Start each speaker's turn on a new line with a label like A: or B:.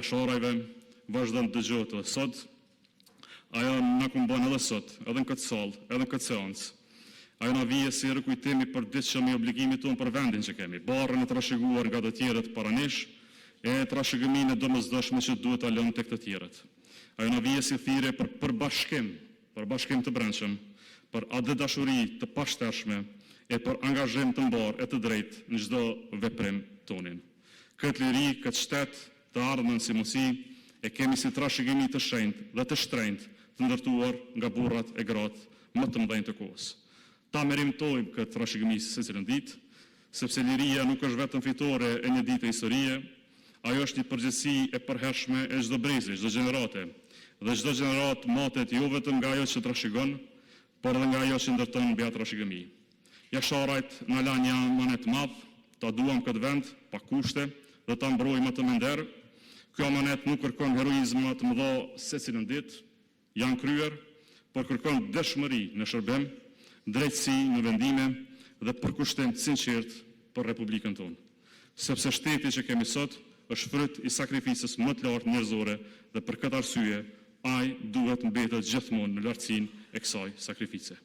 A: jashorajve, vazhdon të dëgjohet edhe sot. Ajo na kumbon edhe sot, edhe në këtë sallë, edhe në këtë seancë. Ajo na vije si rikujtimi për ditëshëm i obligimit tonë për vendin që kemi, barrën e trashëguar nga të tjerët para nesh, e trashëgëminë e domosdoshme që duhet ta lënë tek të tjerët. Ajo na vije si thirrje për bashkim të brendshëm, për atë dashuri të pashtershme e për angazhim të mbar e të drejtë në çdo veprim tonin. Këtë liri, këtë shtet të ardhmen si mosi e kemi si trashëgimi të shenjtë dhe të shtrenjtë të ndërtuar nga burrat e gratë më të mëdhenj të kohës. Ta merimtojmë këtë trashëgimi secilën ditë, sepse liria nuk është vetëm fitore e një dite historie, ajo është një përgjegjësi e përhershme e çdo brezi, çdo gjenerate, dhe çdo gjenerat matet jo vetëm nga ajo që trashëgon, por edhe nga ajo që ndërton mbi atë trashëgimi. Jasharajt na lanë një amanet madh, ta duam këtë vend pa kushte dhe ta mbrojmë atë me nder. Kjo amanet nuk kërkon heroizëm të mëdha secilën ditë, janë kryer, por kërkon dëshmëri në shërbim, drejtësi në vendime dhe përkushtim të sinqert për Republikën tonë. Sepse shteti që kemi sot është fryt i sakrificës më të lartë njerëzore dhe për këtë arsye ai duhet mbetet gjithmonë në lartësinë e kësaj sakrifice.